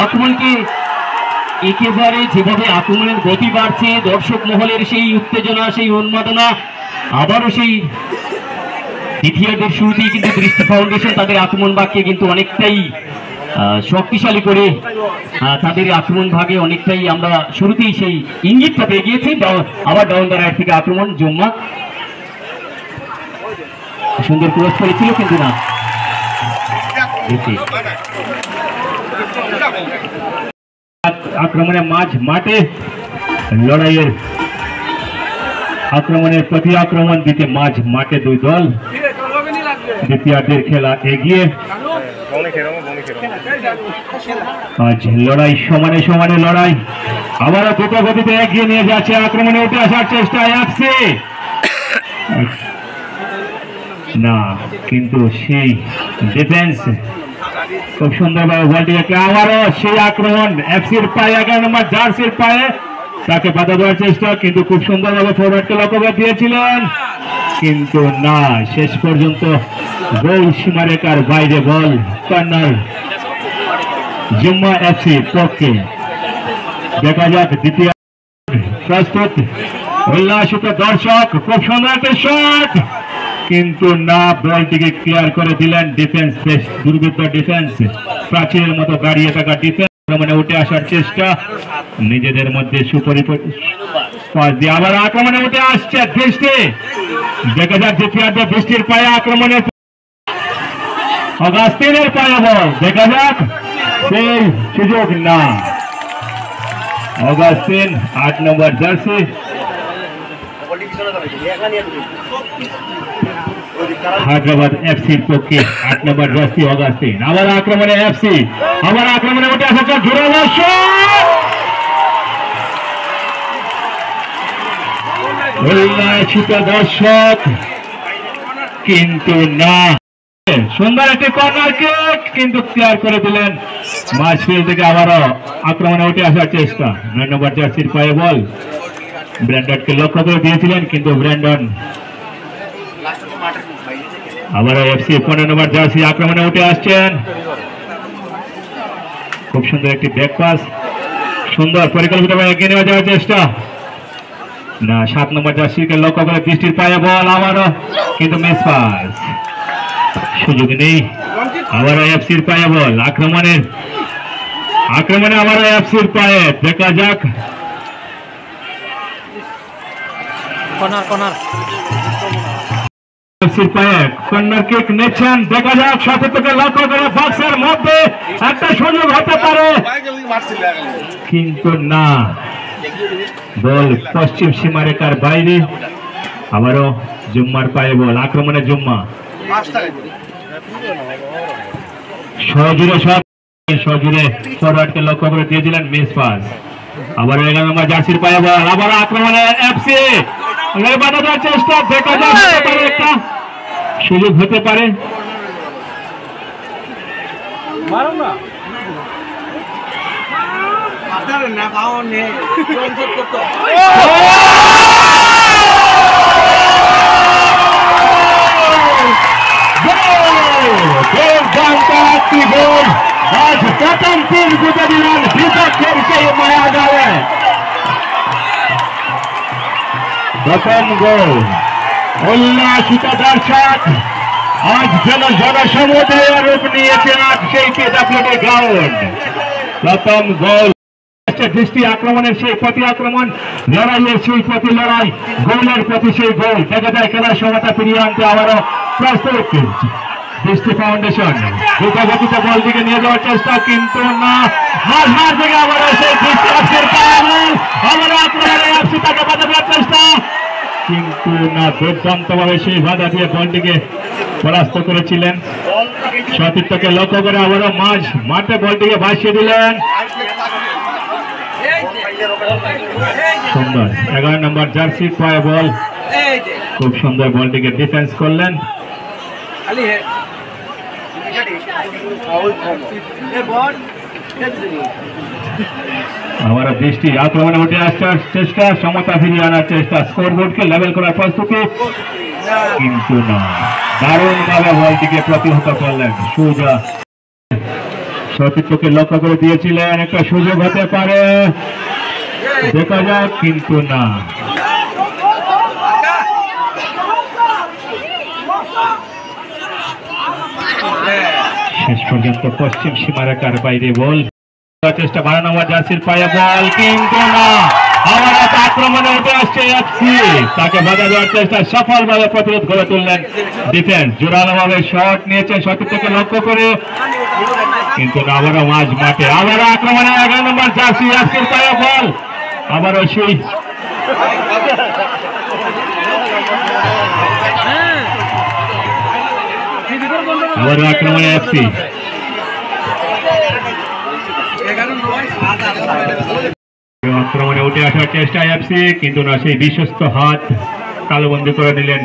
আক্রমণকে একেবারে যেভাবে আক্রমণের গতি বাড়ছে, দর্শক মহলের সেই উত্তেজনা, সেই উন্মাদনা, আবারও সেই দ্বিতীয়ার্ধের শুরুতেই কিন্তু দৃষ্টি ফাউন্ডেশন তাদের আক্রমণ ভাগকে কিন্তু অনেকটাই শক্তিশালী করে তাদের আক্রমণ ভাগে অনেকটাই আমরা শুরুতেই সেই ইঙ্গিতটা পেয়ে গিয়েছি। আবার ডাউন দ্য রাইট থেকে আক্রমণ, জুম্মা সুন্দর ক্রস করেছিল কিন্তু না, আক্রমণের মাঝ মাঠে লড়াইয়ের আক্রমণের প্রতি আক্রমণ দিতে মাঝ মাঠে দুই দল। দ্বিতীয়ার্ধের খেলা এগিয়ে, আজ লড়াই সমানে সমানে লড়াই, আবারও দ্রুত গতিতে এগিয়ে নিয়ে যাচ্ছে, আক্রমণে উঠে আসার চেষ্টা এফসি না, কিন্তু সেই ডিফেন্স খুব সুন্দরভাবে বলটিকে আবারও সেই আক্রমণ এফসির পায়ে 11 নম্বর জার্সির পায়ে তাকে বাধা দেওয়ার চেষ্টা, কিন্তু খুব সুন্দরভাবে ফরওয়ার্ডকে লক্ষ্য করে দিয়েছিলেন কিন্তু না, শেষ পর্যন্ত গোল সীমারেখার বাইরে বল কর্নার জুম্মা এফসি পক্ষে। দেখা যাক দ্বিতীয় প্রস্তুত উল্লাসিত দর্শক, খুব সুন্দর একটা শট কিন্তু না, বলটিকে ক্লিয়ার করে দিলেন ডিফেন্স, বেশ দুর্বৃত্ত ডিফেন্স, প্রাচীরের মতো দাঁড়িয়ে থাকা ডিফেন্স মানে উঠে আসার চেষ্টা, নিজেদের মধ্যে পাস দিয়ে আবার আক্রমণে উঠে আসছে দৃষ্টি। দেখা যাক দ্বিতীয়ার্ধে দৃষ্টির পায়ে আক্রমণে অগাস্তিনের পায়ে বল, দেখা যাক সেই সুযোগ না, অগাস্তিন 8 নম্বর জার্সি হায়দ্রাবাদ এফসির পক্ষে 8 নম্বর জার্সি অগাস্তিন। আবার আক্রমণে এফসি, আবার আক্রমণে উঠে আসছে জোরালো শট, উল্লাসিত দর্শক কিন্তু না, সুন্দর একটি কর্নার কিক কিন্তু ক্লিয়ার করে দিলেন মাঝফিল্ড থেকে। আবারও আক্রমণে উঠে আসার চেষ্টা, 9 নম্বর জার্সির পায়ে বল, ব্র্যান্ডনকে লক্ষ্য করে দিয়েছিলেন কিন্তু ব্র্যান্ডন আবারও এফসি 15 নম্বর জার্সি আক্রমণে উঠে আসছেন, খুব সুন্দর একটি ব্যাক পাস, সুন্দর পরিকল্পিতভাবে এগিয়ে নিয়ে যাওয়ার চেষ্টা না, 7 নম্বর জার্সিকে লক্ষ্য করে দৃষ্টির পায়ে বল, আবারও কিন্তু মিস পাস, সুযোগ নেই। আবারও এফসির পায়ে বল, আক্রমণে আবারও এফসির পায়ে, দেখা যাক কর্নার কিক নিচ্ছেন, দেখা যাক সতীর্থকে লক্ষ্য করে বক্সের মধ্যে একটা সুযোগ হতে পারে কিন্তু না, বল পশ্চিম সীমারেখার বাইরে। আবারও জুম্মার পায়ে বল, আক্রমণে জুম্মা সজুরে ফরওয়ার্ডকে লক্ষ্য করে দিয়েছিলেন, মিস পাস। আবার 11 নম্বর জার্সির পায়ে বল, আবার আক্রমণে এফসি বাধা দেওয়ার চেষ্টা, দেখা যাক একটা সুযোগ হতে পারে আজ প্রথম তিন গুটে দিলেন বিপক্ষের সেই মায়া গায়ে, প্রথম গোল। উল্লাসিত দর্শক আজ যেন জনসমুদ্রের রূপ নিয়েছে আজ সেই পেটাপ্লেটে গ্রাউন্ড। প্রথম গোল, দৃষ্টি আক্রমণের সেই প্রতি আক্রমণ, লড়াইয়ের সেই প্রতি লড়াই, গোলের প্রতি সেই গোল, দেখা যায় খেলার সময়টা ফিরিয়ে আনতে আবারও প্রস্তুত দৃষ্টি ফাউন্ডেশন, দ্রুত গতিতে বল দিকে নিয়ে যাওয়ার চেষ্টা কিন্তু না, মাঝমাঠ থেকে আবারও সেই দৃষ্টি আবারও আক্রমণে এফসি তাকে বাধা দেওয়ার চেষ্টা কিন্তু না, দুর্দান্ত ভাবে সেই বাধা দিয়ে বলটিকে পরাস্ত করেছিলেন, সতীর্থকে লক্ষ্য করে আবারও মাঠে বলটিকে ভাসিয়ে দিলেন, সুন্দর 11 নম্বর জার্সি পায়ে বল, খুব সুন্দর বলটিকে ডিফেন্স করলেন। हमारा दृष्टि आक्रमण उठे आसार चेष्टा समता फिरिए आनार चेष्टा स्कोरबोर्ड के लेवल करार प्रस्तुति किन्तु ना दारुण भावे बलटिके प्रतिहत करलेन सोजा সতীর্থকে লক্ষ্য করে দিয়েছিলেন, একটা সুযোগ হতে পারে, দেখা যাক, কিন্তু না। শেষ পর্যন্ত পশ্চিম সীমারেখার বাইরে বল, চেষ্টা 12 নম্বর জার্সির পায়ে বল, কিন্তু না। আবার আক্রমণে উঠে আসছে এফসি, তাকে বাধা দেওয়ার চেষ্টা সফলভাবে প্রতিরোধ করে তুললেন ডিফেন্স। জোরালোভাবে শট নিয়েছেন সতীর্থকে লক্ষ্য করে, কিন্তু আবারও মাঝ মাঠে আবারও আক্রমণে 11 নম্বর জার্সি এফসির পায়ে বল, আবারও সেই আবারও আক্রমণে এফসি। আক্রমণে উঠে আসার চেষ্টা এফসি, কিন্তু না, সেই বিশ্বস্ত হাত তালুবন্দি করে নিলেন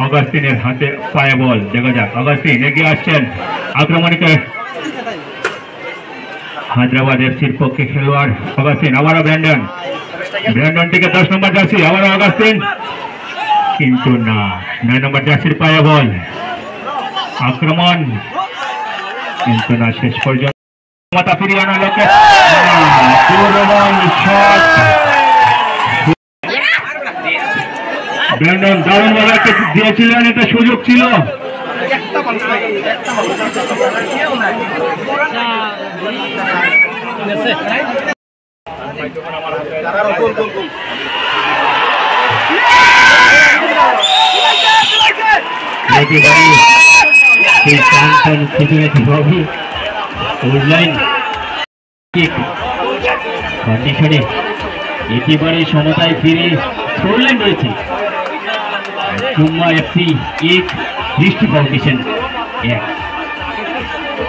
অগাস্তিনের হাতে পায়ে বল। দেখা যাক, অগাস্তিন এগিয়ে আসছেন আক্রমণকে, হায়দ্রাবাদ এফসির পক্ষে খেলোয়াড় অগাস্তিন, আবারও ব্র্যান্ডন থেকে 10 নম্বর জার্সি, আবারও অগাস্তিন, কিন্তু না। 9 নম্বর জার্সির পায়ে বল, আক্রমণ, কিন্তু না। শেষ পর্যন্ত ফিরিয়ে আনার লক্ষ্যে ব্র্যান্ডন দারুণ ভাবে দিয়েছিলেন, এটা সুযোগ ছিল। একেবারে সমতায় ফিরে স্কোরলাইন রয়েছে জুম্মা এফসি 1, দৃষ্টি ফাউন্ডেশন 1।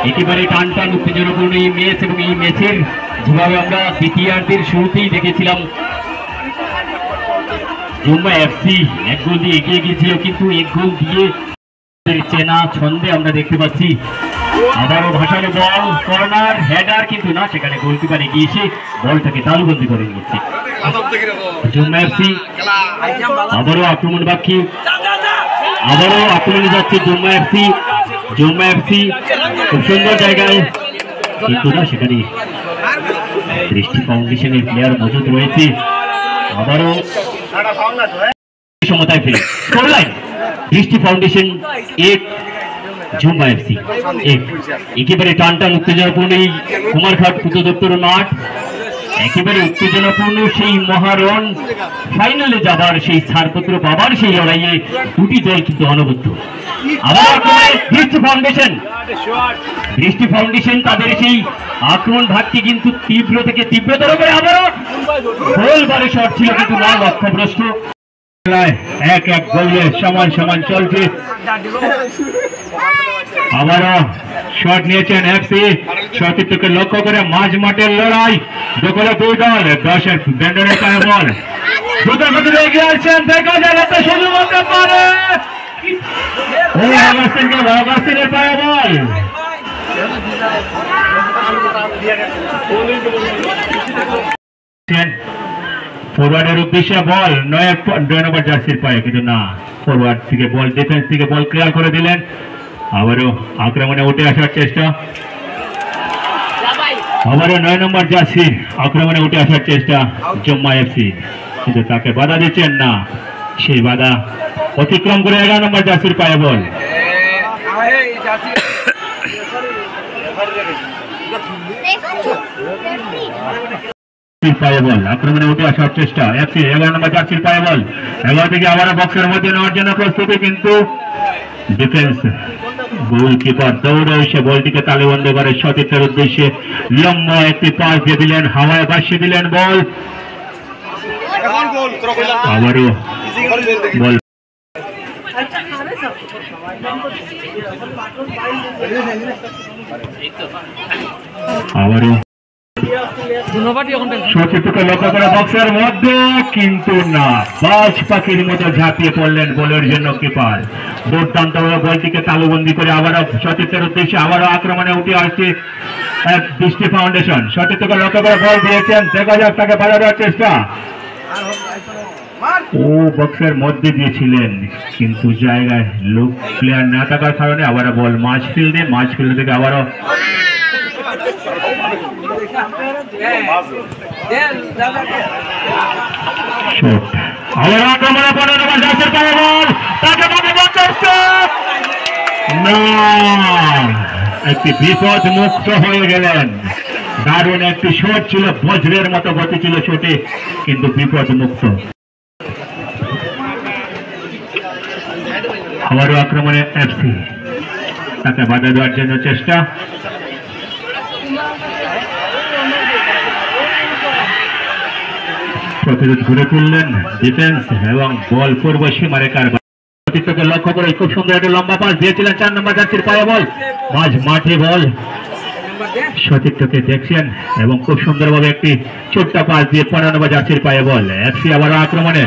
একেবারে টান টান উত্তেজনাপূর্ণ এই ম্যাচ, এবং এই ম্যাচের যেভাবে আমরা দ্বিতীয়ার্ধের শুরুতেই দেখেছিলাম জুম্মা এফসি 1 গোল দিয়ে এগিয়ে গিয়েছিল, কিন্তু 1 গোল দিয়ে চেনা ছন্দে আমরা দেখতে পাচ্ছি আবারও ভাসানো বল, কর্নার, হেডার, কিন্তু না, সেখানে গোলকিপার এগিয়ে এসে বলটাকে তালুবন্দি করে নিয়েছে জুম্মা এফসি। আবারও আক্রমণ বাকি, আবারও আক্রমণে যাচ্ছে জুম্মা এফসি। খুব সুন্দর জায়গায়, কিন্তু না, সেখানে দৃষ্টি ফাউন্ডেশনের প্লেয়ার মজুদ রয়েছে। আবারও সমতায় ফিরে স্কোরলাইন দৃষ্টি ফাউন্ডেশন 1, জুম্মা এফসি 1। একেবারে টান টান উত্তেজনাপূর্ণ এই কুমারঘাট পূজা দপ্তর মাঠ, একেবারে উত্তেজনাপূর্ণ সেই মহারণ, ফাইনালে যাবার সেই ছাড়পত্র পাবার সেই লড়াইয়ে দুটি দল কিন্তু অনবদ্য। আবার দৃষ্টি ফাউন্ডেশন তাদের সেই আক্রমণ ভাগকে কিন্তু তীব্র থেকে তীব্রতর করে আবারও গোলবারে শট ছিল, কিন্তু না, লক্ষ্যভ্রষ্ট। 1-1 গোলে সমান সমান চলছে। আবারও শট নিয়েছেন এফসি, সতীর্থকে লক্ষ্য করে মাঝ মাঠের লড়াই, দখলে 2 দল। 10-এর ব্র্যান্ডনের পায়ে বল, দ্রুত গতিতে এগিয়ে আসছেন, দেখা যায় একটা সুযোগ হতে পারে। অগাস্তিনের পায়ে বল, ফরওয়ার্ডের উদ্দেশ্যে বল, 9 নম্বর জার্সির পায়ে, কিন্তু না, ফরওয়ার্ড থেকে বল, ডিফেন্স থেকে বল ক্লিয়ার করে দিলেন। আবারও আক্রমণে উঠে আসার চেষ্টা, আবারও 9 নম্বর জার্সির আক্রমণে উঠে আসার চেষ্টা জুম্মা এফসি, কিন্তু তাকে বাধা দিচ্ছেন না, সেই বাধা অতিক্রম করে 11 নম্বর জার্সির পায়ে বল। পায়ে বল, আক্রমণে উঠে আসার চেষ্টা এফসি, 11 নম্বর জার্সির পায়ে বল, 11 থেকে আবার বক্সের মধ্যে নেওয়ার জন্য প্রস্তুতি, কিন্তু ডিফেন্স গোলকিপার দৌড়ে এসে বলটিকে তালুবন্দি করে সতীর্থের উদ্দেশ্যে লম্বা একটি পাস দিয়ে দিলেন, হাওয়ায় ভাসিয়ে দিলেন বল। আবারও বল, আবারও সতীর্থকে লক্ষ্য করে বক্সের মধ্যে, কিন্তু না, বাজ পাখির মতো ঝাঁপিয়ে পড়লেন বলের জন্য কিপার। দুর্দান্ত বলটিকে তালুবন্দি করে আবারও সতীর্থের উদ্দেশ্যে আবারও আক্রমণে উঠে আসছে দৃষ্টি ফাউন্ডেশন। সতীর্থকে লক্ষ্য করে বল দিয়েছেন, দেখা যাক, তাকে বাধা দেওয়ার চেষ্টা, ও বক্সের মধ্যে দিয়েছিলেন, কিন্তু জায়গায় লোক প্লেয়ার না থাকার কারণে আবারও বল মাঝ ফিল্ডে থেকে আবারও আবার আক্রমণে 15 নম্বর জার্সির পায়ে বল, তাকে বাঁচানোর চেষ্টা না, একটি বিপদ মুক্ত হয়ে গেলেন। দারুণ একটি শট ছিল, বজ্রের মতো গতি ছিল শটে, কিন্তু বিপদ মুক্ত। আবারও আক্রমণে এফসি, তাকে বাধা দেওয়ার জন্য চেষ্টা, প্রতিরোধ ঘুরে তুললেন ডিফেন্স এবং বল পূর্ব সীমারেখার লক্ষ্য করে খুব সুন্দর একটা লম্বা পাস দিয়েছিলেন 4 নম্বর জার্সির পায়ে বল, মাঝ মাঠে বল, সতীর্থকে দেখছেন এবং খুব সুন্দরভাবে একটি ছোট্ট পাস দিয়ে 15 নম্বর জার্সির পায়ে বল। এফসি আবার আক্রমণে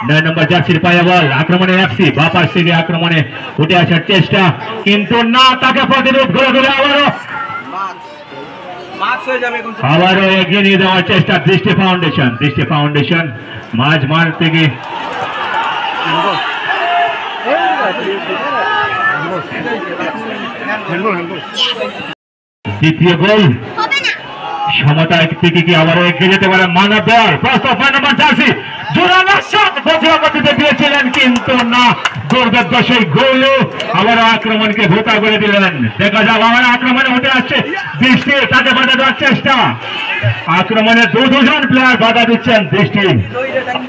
9 নম্বর জার্সির পায়ে বল, আক্রমণে এফসি বা পাশ থেকে আক্রমণে উঠে আসার চেষ্টা, কিন্তু না, তাকে প্রতিরোধ করে ধরে আবারও এগিয়ে নিয়ে যাওয়ার চেষ্টা দৃষ্টি ফাউন্ডেশন মাঝ মাঠ থেকে দ্বিতীয় গোল সমতা থেকে কি আবারও এগিয়ে যেতে পারে মানব দল, জার্সি জোরালো শট বজ্রগতিতে দিয়েছিলেন, কিন্তু না, দুর্দান্ত সেই গোল আবারও আক্রমণকে ভোতা করে দিলেন। দেখা যাক আবার আক্রমণে উঠে আসছে দৃষ্টি, তাকে বাধা দেওয়ার চেষ্টা, আক্রমণে দুজন প্লেয়ার বাধা দিচ্ছেন দৃষ্টি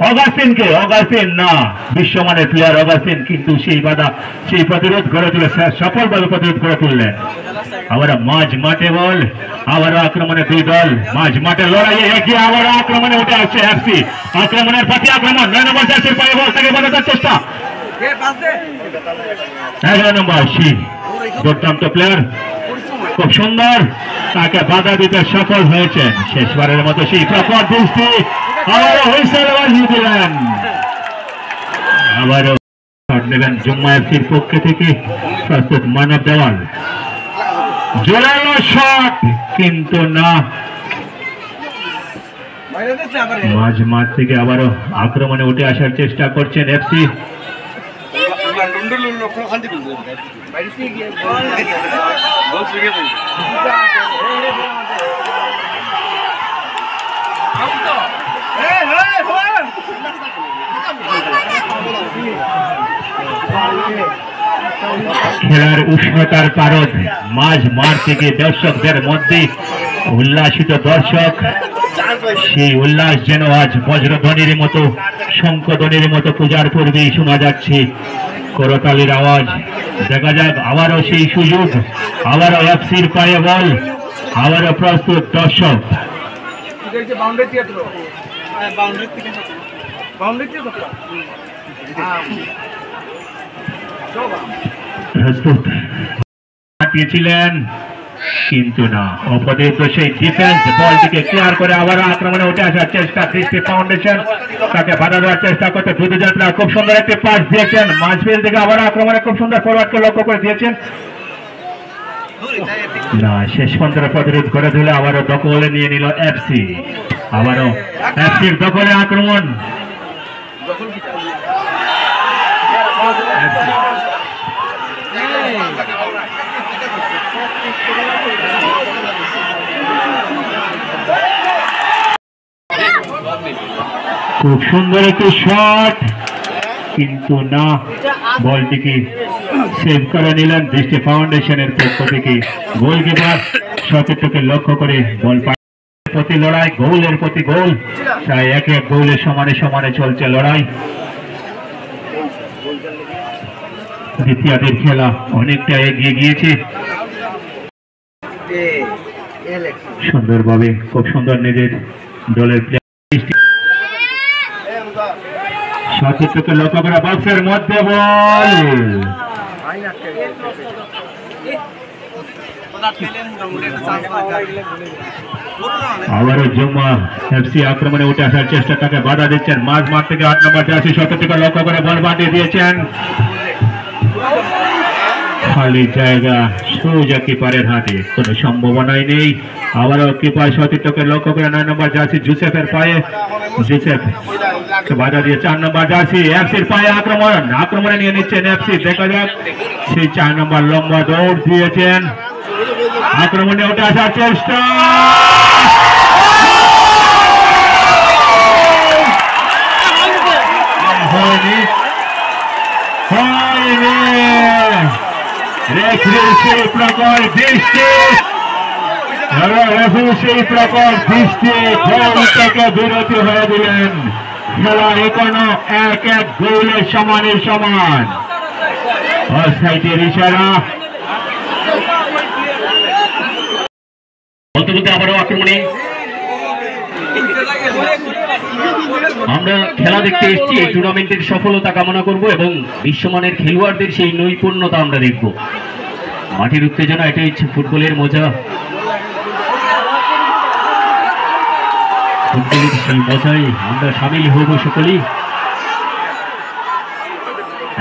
অগাস্টিন না, বিশ্বমানের প্লেয়ার অগাস্টিন, কিন্তু সেই বাধা সেই প্রতিরোধ গড়ে তুলে সফলভাবে প্রতিরোধ করে তুললেন। আবার মাঝ মাঠে বল, আবার আক্রমণে দুই দল মাঝ মাঠে লড়াইয়ে এগিয়ে আবার আক্রমণে উঠে আসছে এফসি, আক্রমণের প্রতি আক্রমণ 9 নম্বর জার্সির পায়ে বল, তাকে বাধা দেওয়ার চেষ্টা, 11 নম্বর দুর্দান্ত প্লেয়ার খুব সুন্দর, তাকে বাধা দিতে সফল হয়েছেন। শেষবারের মতো সেই প্রখর দৃষ্টি আবারও হুইসেল বাজিয়ে দিলেন, আবারও শট নেবেন জুম্মা এফসির পক্ষ থেকে প্রস্তুত মানব দেওয়াল, জোরালো শট, কিন্তু না, মাঝ মাঠ থেকে আবারও আক্রমণে উঠে আসার চেষ্টা করছেন এফসি, খেলার উষ্ণতার পারদ, মাঝ মাঠ থেকে দর্শকদের মধ্যে উল্লাসিত দর্শক, সেই উল্লাস যেন আজ বজ্রধ্বনির মতো শঙ্খধ্বনির মতো পূজার পূর্বেই শোনা যাচ্ছে করতালির আওয়াজ। দেখা যাক আবারও সেই সুযোগ, আবারও এফসির পায়ে বল, আবারও প্রস্তুত দর্শক, প্রস্তুত পাঠিয়েছিলেন, কিন্তু না, অপদেশ সেই ডিফেন্স বলটিকে ক্লিয়ার করে আবার আক্রমণে উঠে আসার চেষ্টা দৃষ্টি ফাউন্ডেশন, তাকে বাধা দেওয়ার চেষ্টা করতে দুজন প্লেয়ার খুব সুন্দর একটি পাস দিয়েছেন মাঝফিল্ড থেকে, আবার আক্রমণে খুব সুন্দর ফরওয়ার্ডকে লক্ষ্য করে দিয়েছেন, না, শেষ পর্যন্ত প্রতিরোধ করে দিলে আবারও দখলে নিয়ে নিল এফসি, আবারও এফসির দখলে আক্রমণ, খুব সুন্দর একটি শট, কিন্তু না, বলটিকে সেভ করে নিলেন দৃষ্টি ফাউন্ডেশনের পক্ষ থেকে গোলকিপার, সতীর্থকে লক্ষ্য করে বল প্রতি লড়াই, গোলের প্রতি গোল, তাই এক এক গোলের সমানে সমানে চলছে লড়াই। দ্বিতীয়ার্ধের খেলা অনেকটা এগিয়ে গিয়েছে, সুন্দরভাবে খুব সুন্দর নিজের দলের সতীর্থকে লক্ষ্য করা বক্সের মধ্যে বল, আবারও জুম্মা এফসি আক্রমণে উঠে আসার চেষ্টা, তাকে বাধা দিচ্ছেন মাঝ মাঠ থেকে 8 নম্বর জার্সি সতীর্থকে লক্ষ্য করে বল বাঁধিয়ে দিয়েছেন, খালি জায়গা সোজা কিপারের হাতে, কোনো সম্ভাবনাই নেই। আবারও কিপার সতীর্থকে লক্ষ্য করে 9 নম্বর জার্সি জোসেফের পায়ে, জোসেফ বাধা দিয়ে 4 নম্বর জার্সি এফসির পায়ে আক্রমণে নিয়ে নিচ্ছেন এফসি, দেখা যাক সেই 4 নম্বর লম্বা দৌড় দিয়েছেন, আক্রমণে উঠে আসার চেষ্টা। প্রকার দৃষ্টি সেই প্রকার দৃষ্টি গোল থেকে বিরতি হয়ে দিলেন। খেলা এখনো 1-1 গোলের সমানের সমান। অফসাইডের ইশারা। বলতে বলতে আবারও আক্রমণে আমরা খেলা দেখতে এসেছি। এই টুর্নামেন্টের সফলতা কামনা করব এবং বিশ্বমানের খেলোয়াড়দের সেই নৈপুণ্যতা আমরা দেখব। মাঠের উত্তেজনা, এটাই হচ্ছে ফুটবলের মজা। ফুটবলের সেই মজায় আমরা সামিল হব সকলেই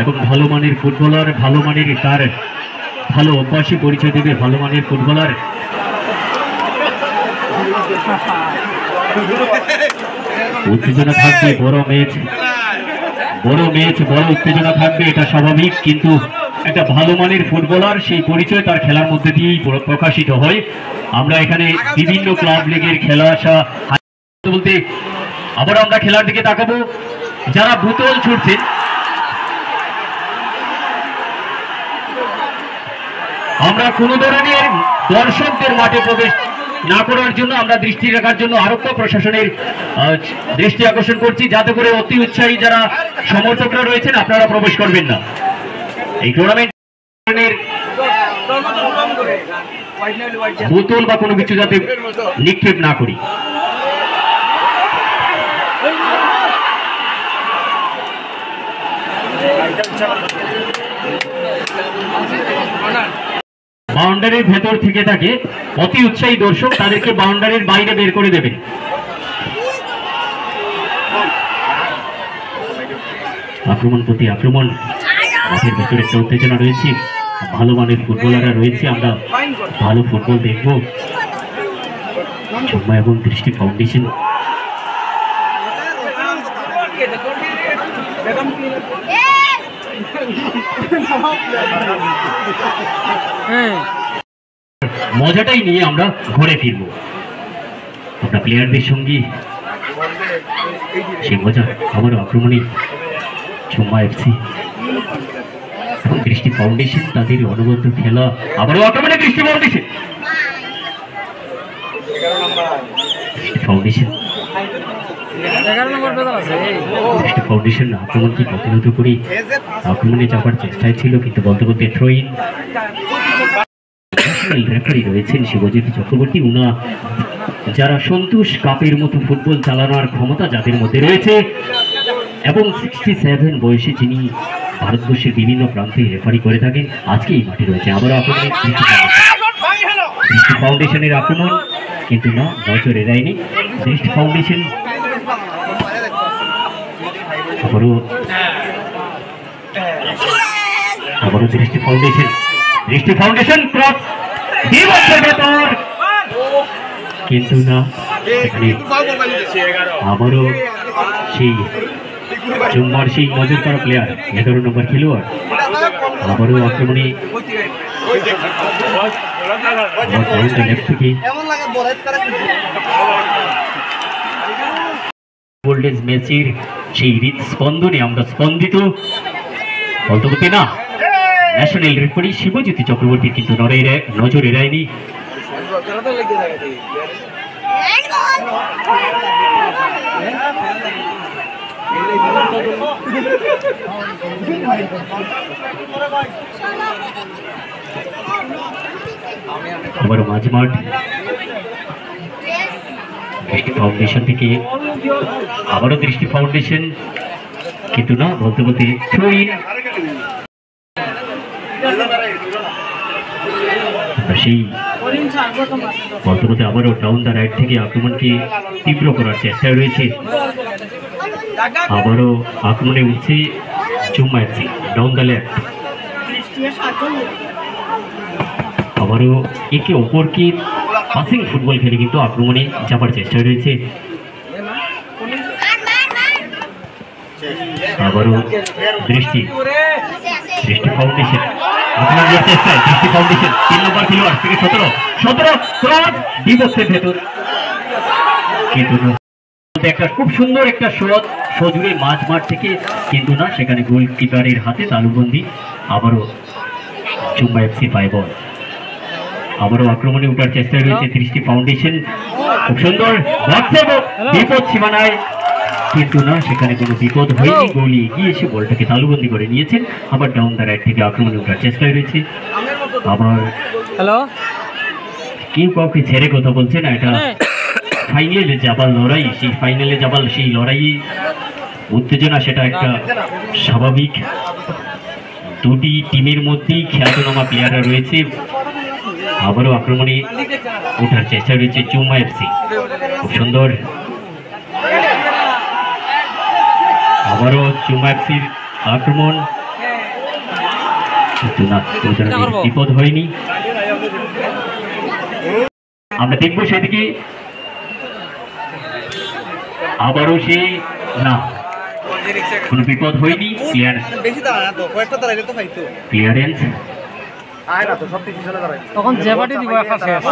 এবং ভালো মানের ফুটবলার, ভালো মানের তার ভালো অভ্যাসে পরিচয় দেবে ভালো মানের ফুটবলার। উত্তেজনা থাকবে, বড় ম্যাচ, বড় উত্তেজনা থাকবে, এটা স্বাভাবিক। কিন্তু একটা ভালো মানের ফুটবলার সেই পরিচয় তার খেলার মধ্যে দিয়েই প্রকাশিত হয়। আমরা এখানে বিভিন্ন ক্লাব লিগের খেলা আসা বলতে আবার আমরা খেলার দিকে তাকাবো। যারা বোতল ছুটছে আমরা কোন ধরনের দর্শকদের মাঠে প্রবেশ না করার জন্য আমরা দৃষ্টি রাখার জন্য আরক্ষা প্রশাসনের দৃষ্টি আকর্ষণ করছি, যাতে করে অতি উৎসাহী যারা সমর্থকরা রয়েছেন আপনারা প্রবেশ করবেন না। এই টুর্নামেন্টের বোতল বা কোনো কিছু যাতে নিক্ষেপ না করি। বাউন্ডারির ভেতর থেকে থাকে অতি উৎসাহী দর্শক, তাদেরকে বাউন্ডারির বাইরে বের করে দেবেন। আক্রমণ প্রতি আক্রমণ, মাঠের ভেতরে একটা উত্তেজনা রয়েছে, ভালো মানের ফুটবলাররা রয়েছে, আমরা ভালো ফুটবল দেখব। চুম্মা এবং দৃষ্টি ফাউন্ডেশন মজাটাই নিয়ে আমরা ঘুরে ফিরবো। আমরা প্লেয়ারদের সঙ্গে সেই মজা আবারও আক্রমণে চুম্মা এফসি এবং দৃষ্টি ফাউন্ডেশন তাদের অনবদ্য খেলা। আবারও আক্রমণে দৃষ্টি ফাউন্ডেশন, ফাউন্ডেশন আক্রমণকে প্রতিরোধ করে আক্রমণে যাওয়ার চেষ্টায় ছিল, কিন্তু বলতে বলতে থ্রোইন। রেফারি রয়েছেন শিবজ্যোতি চক্রবর্তী, উনা যারা সন্তোষ কাপের মতো ফুটবল চালানোর ক্ষমতা যাদের মধ্যে রয়েছে এবং 67 বয়সে যিনি ভারতবর্ষের বিভিন্ন প্রান্তে রেফারি করে থাকেন, আজকে এই মাঠে রয়েছে। আবারও আক্রমণে দৃষ্টি ফাউন্ডেশনের আক্রমণ, কিন্তু না, নজর এড়ায়নি দৃষ্টি ফাউন্ডেশন। আবারও দৃষ্টি ফাউন্ডেশন ক্রস ভেতর, কিন্তু না, আবারও সেই চুম্বার সেই নজর করা প্লেয়ার 11 নম্বর খেলোয়াড় আবারও আক্রমণে থেকে গোল্ডেজ ম্যাচের সেই হৃদস্পন্দনে আমরা স্পন্দিত। বলতে বলতে না, ন্যাশনাল রেফারি শিবজ্যোতি চক্রবর্তী কিন্তু নজর এড়ায়নি। আবার মাঝমাঠ দৃষ্টি ফাউন্ডেশন থেকে আবারও দৃষ্টি ফাউন্ডেশন, কিন্তু না, বলতে বলতে থ্রোইন। সেই বলতে বলতে আবারও ডাউন দ্য রাইট থেকে আক্রমণকে তীব্র করার চেষ্টা রয়েছে। আবারও আক্রমণে উঠছে চুম্মা এফসি ডাউন দ্য লেফট। আবারও একে অপরকে পাসিং ফুটবল খেলে কিন্তু আক্রমণে যাবার চেষ্টা রয়েছে। আবারও দৃষ্টি ফাউন্ডেশন, দৃষ্টি ফাউন্ডেশন 3 নম্বর খেলোয়াড় থেকে 17 ক্রস বিপক্ষের ভেতর, কিন্তু একটা খুব সুন্দর একটা সজুড়ে মাঝ মাঠ থেকে, কিন্তু না, সেখানে গোলকিপারের হাতে তালুবন্দি। আবারও চুম্মা এফসি পায় বল। আবারও আক্রমণে ওঠার চেষ্টা রয়েছে দৃষ্টি ফাউন্ডেশন। খুব সুন্দর বিপদ সীমানায়, কিন্তু না, সেখানে কোনো বিপদ হয়নি। গোলি এগিয়ে এসে বলটাকে তালুবন্দি করে নিয়েছেন। আবার ডাউন দ্য রাইট থেকে আক্রমণে ওঠার চেষ্টায় রয়েছে। আবার কেউ কাউকে ছেড়ে কথা বলছে না। এটা ফাইনালে যাবার লড়াই, সেই ফাইনালে যাবার সেই লড়াই উত্তেজনা, সেটা একটা স্বাভাবিক। দুটি টিমের মধ্যেই খ্যাতনামা প্লেয়াররা রয়েছে। আবারও আক্রমণে ওঠার চেষ্টা রয়েছে চুমা এফসি। খুব সুন্দর, আবারও চুমা এফসির আক্রমণ, কিন্তু না, বিপদ হয়নি। আমরা দেখবো সেদিকে। আবারও সেই না, কোনো বিপদ হয়নি। ক্লিয়ারেন্স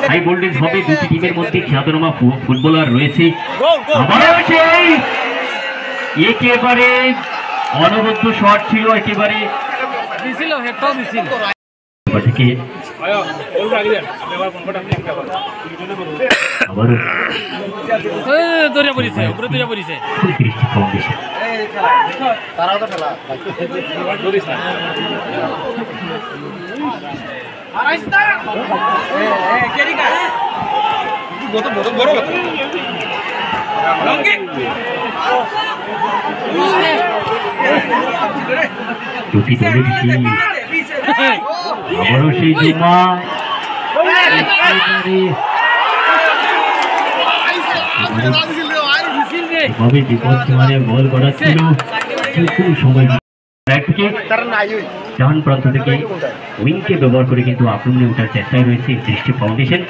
হাই ভোল্টেজ হবে। দুটি টিমের মধ্যে খ্যাতনামা ফুটবলার রয়েছে। একেবারে অনবদ্য শট ছিল, একেবারে থেকে আবারও সেই জুমা বিপদ সীমানায় বল করা ছিল, কিন্তু সময় ডান প্রান্ত থেকে উইংকে ব্যবহার করে কিন্তু আক্রমণে ওঠার চেষ্টায় রয়েছে দৃষ্টি ফাউন্ডেশন।